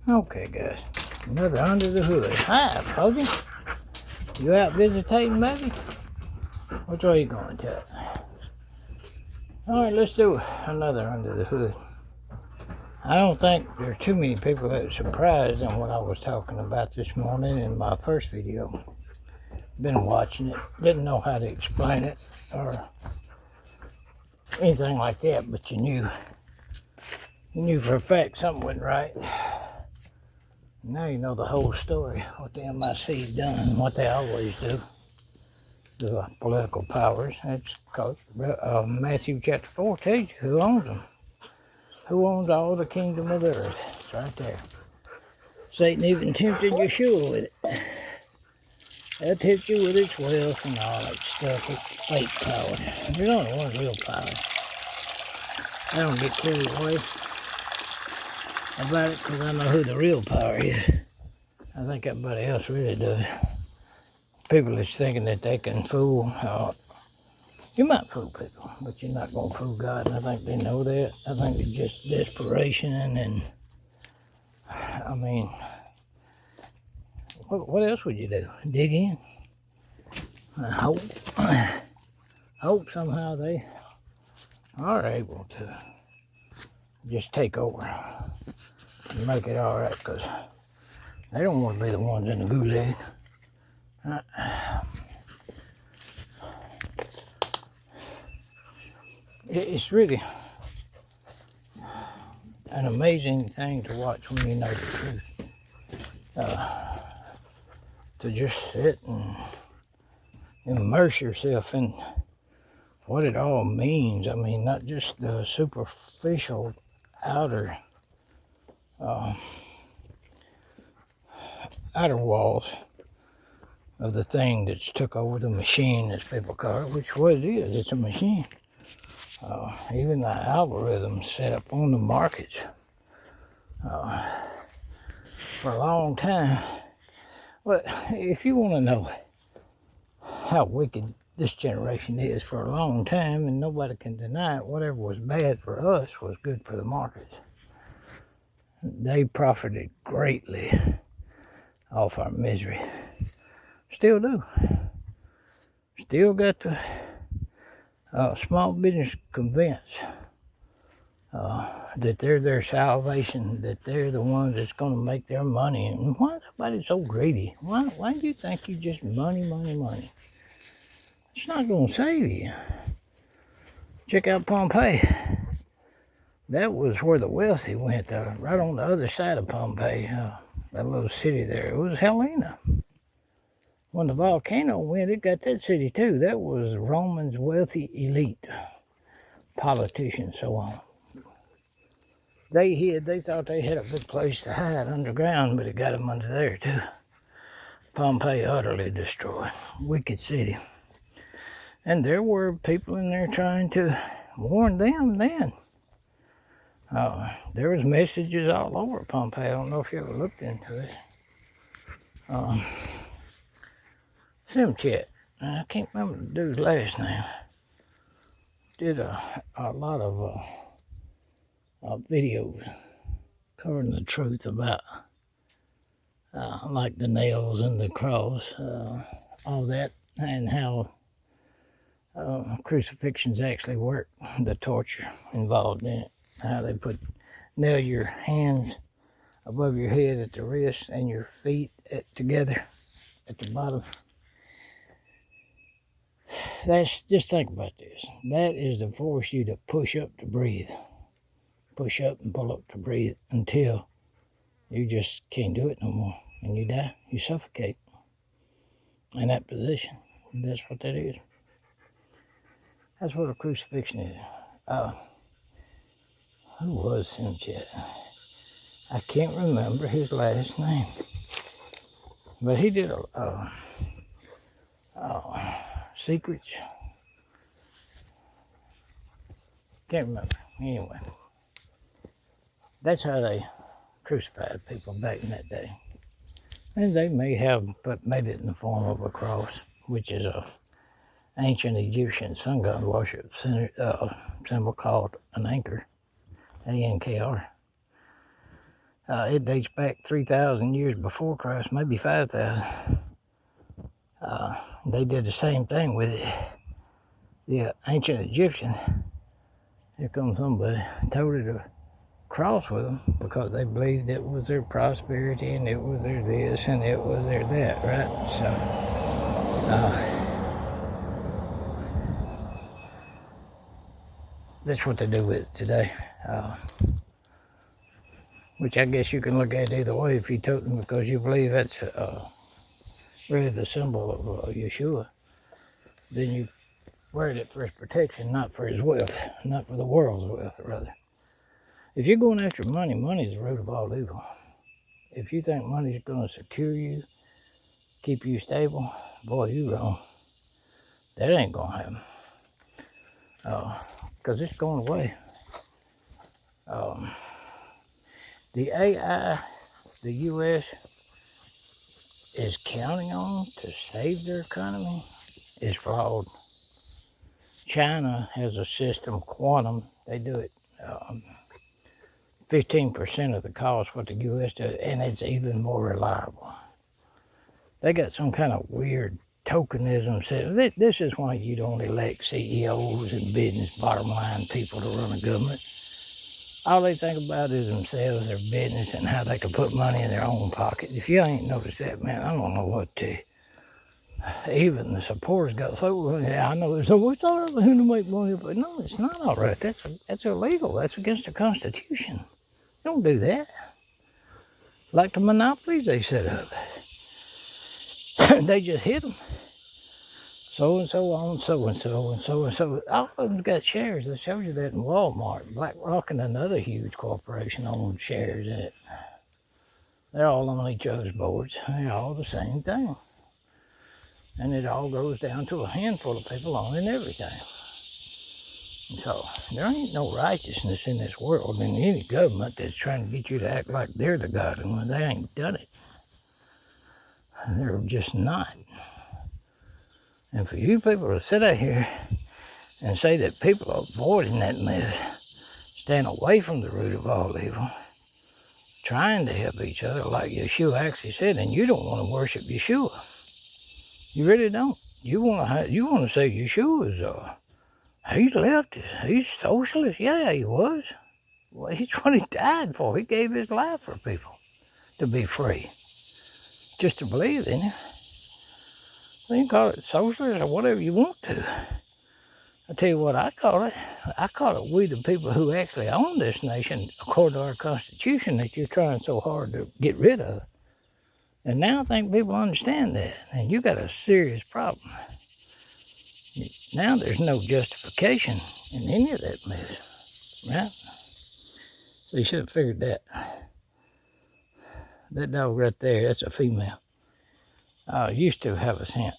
Okay, guys. Another under the hood. Hi, Posey. You out visiting, maybe? Which way you going, Chuck? All right, let's do another under the hood. I don't think there's too many people that are surprised on what I was talking about this morning in my first video. Been watching it, didn't know how to explain it or anything like that, but you knew for a fact something wasn't right. Now you know the whole story, what the MIC's done, what they always do. The political powers. It's called Matthew chapter 4 tells you who owns them. Who owns all the kingdom of the earth. It's right there. Satan even tempted Yeshua with it. They'll tempt you with its wealth and all that stuff. It's fake power. There's only one real power. I don't get carried away about it because I know who the real power is. I think everybody else really does. People is thinking that they can fool. You might fool people, but you're not going to fool God, and I think they know that. I think it's just desperation, and I mean, what else would you do? Dig in? Hope somehow they are able to just take over and make it all right, because they don't want to be the ones in the gulag. It's really an amazing thing to watch when you know the truth. To just sit and immerse yourself in what it all means. I mean, not just the superficial outer walls of the thing that's took over the machine, as people call it, which what it is. It's a machine. Even the algorithms set up on the markets for a long time. But if you want to know how wicked this generation is, for a long time, and nobody can deny it, whatever was bad for us was good for the markets. They profited greatly off our misery. Still do. Still got the small business convinced that they're their salvation, that they're the ones that's going to make their money. And why is everybody so greedy? Why do you think you just money? It's not going to save you. Check out Pompeii. That was where the wealthy went, right on the other side of Pompeii, that little city there. It was Helena. When the volcano went, it got that city too. That was Romans' wealthy elite, politicians, so on. They thought they had a good place to hide underground, but it got them under there too. Pompeii utterly destroyed. Wicked city. And there were people in there trying to warn them then. There was messages all over Pompeii. I don't know if you ever looked into it. Simchat. I can't remember the dude's last name. Did a lot of videos covering the truth about like the nails and the cross, all that, and how crucifixions actually work, the torture involved in it, how they nail your hands above your head at the wrist and your feet together at the bottom. Just think about this. That is to force you to push up to breathe. Push up and pull up to breathe until you just can't do it no more. And you die. You suffocate in that position. That's what that is. That's what a crucifixion is. Who was Simchat? I can't remember his last name. But he did secrets. Can't remember. Anyway. That's how they crucified people back in that day. And they may have made it in the form of a cross, which is a ancient Egyptian sun god worship symbol called an anchor, A-N-K-R. It dates back 3,000 years before Christ, maybe 5,000. They did the same thing with it. The ancient Egyptians, here comes somebody, toted a cross with them because they believed it was their prosperity and it was their this and it was their that, right? So, that's what they do with it today. Which I guess you can look at either way if you tote them because you believe that's really the symbol of Yeshua. Then you wear it for his protection, not for his wealth, not for the world's wealth, rather. If you're going after money, money is the root of all evil. If you think money is going to secure you, keep you stable, boy, you wrong. That ain't going to happen. Because it's going away. The AI, the U.S. is counting on to save their economy is flawed. China has a system, quantum, they do it 15% of the cost what the U.S. does, and it's even more reliable. They got some kind of weird tokenism. This is why you don't elect CEOs and business bottom line people to run a government. All they think about is themselves, their business, and how they can put money in their own pocket. If you ain't noticed that, man, I don't know what to. Even the supporters got so, yeah, I know it's always all right to make money, but no, it's not all right. That's illegal. That's against the Constitution. Don't do that. Like the monopolies they set up. They just hit them. So and so on, so and so and so and so. All of them got shares. That shows you that in Walmart. BlackRock and another huge corporation own shares in it. They're all on each other's boards. They're all the same thing. And it all goes down to a handful of people owning everything. So there ain't no righteousness in this world in any government that's trying to get you to act like they're the God, and when they ain't done it. They're just not. And for you people to sit out here and say that people are avoiding that mess, staying away from the root of all evil, trying to help each other like Yeshua actually said, and you don't want to worship Yeshua. You really don't. You want to say Yeshua's he's leftist, he's socialist. Yeah, he was. Well, he's what he died for. He gave his life for people to be free, just to believe in him. So you can call it socialist or whatever you want to. I tell you what I call it. I call it we the people who actually own this nation according to our Constitution that you're trying so hard to get rid of. And now I think people understand that, and you got a serious problem. Now there's no justification in any of that mess, right? So you should have figured that. That dog right there, that's a female. Used to have a scent.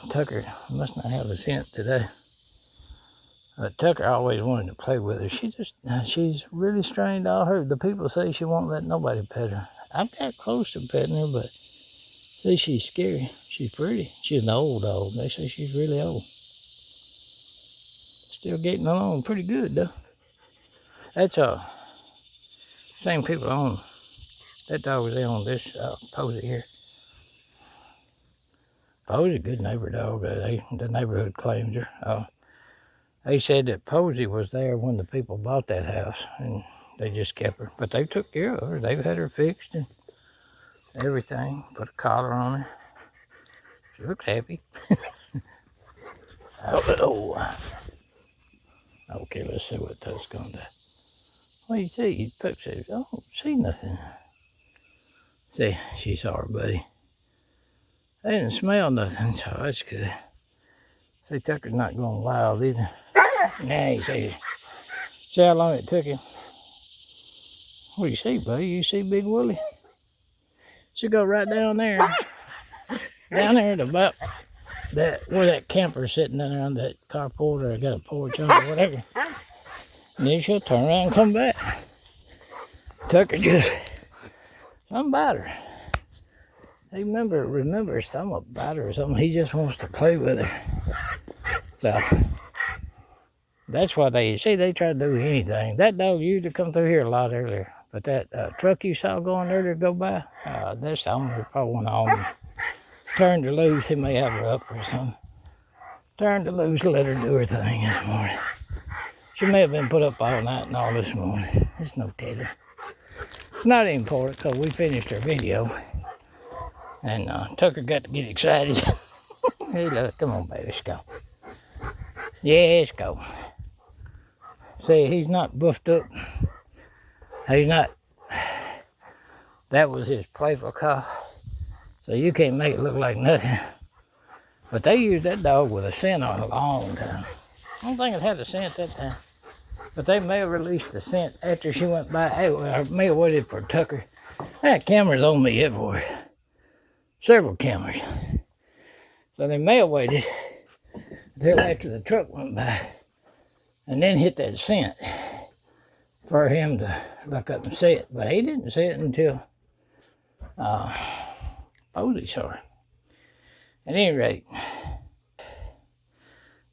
Tucker must not have a scent today. Tucker always wanted to play with her. She's really strained all her. The people say she won't let nobody pet her. I got close to petting her, but see, she's scary. She's pretty. She's an old dog. They say she's really old. Still getting along pretty good, though. That's same people own. That dog was there on this Posey here. Posey, good neighbor dog. The neighborhood claims her. They said that Posey was there when the people bought that house, and they just kept her. But they took care of her. They've had her fixed and everything. Put a collar on her. She looks happy. Okay, let's see what that's going to do. What do you see? Pup says, I don't see nothing. See, she saw her buddy. They didn't smell nothing, so that's good. See, Tucker's not going wild either. Nah, see how long it took him. What do you see, buddy? You see Big Willie? She go right down there. Down there at about where that camper's sitting down there on that carport, or got a porch on or whatever. And then she'll turn around and come back. Tucker just, something about her. He remember something about her or something. He just wants to play with her. So, That's why they try to do anything. That dog used to come through here a lot earlier. But that truck you saw going earlier go by, that's the owner probably went on. Turned her loose. He may have her up or something. Turned her loose, let her do her thing this morning. She may have been put up all night and all this morning. It's no telling. It's not important because we finished our video. And Tucker got to get excited. Hey, look, come on, baby, let's go. Yeah, let's go. See, he's not buffed up. He's not. That was his playful cough. So you can't make it look like nothing. But they used that dog with a scent on a long time. I don't think it had a scent that time. But they may have released the scent after she went by. I may have waited for Tucker. I had cameras on me everywhere. Several cameras. So they may have waited until after the truck went by and then hit that scent for him to look up and see it. But he didn't see it until Posey saw her. At any rate,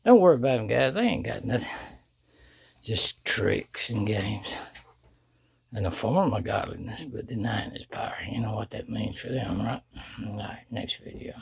don't worry about them, guys. They ain't got nothing. Just tricks and games. And a form of godliness, but denying his power. You know what that means for them, right? All right, next video.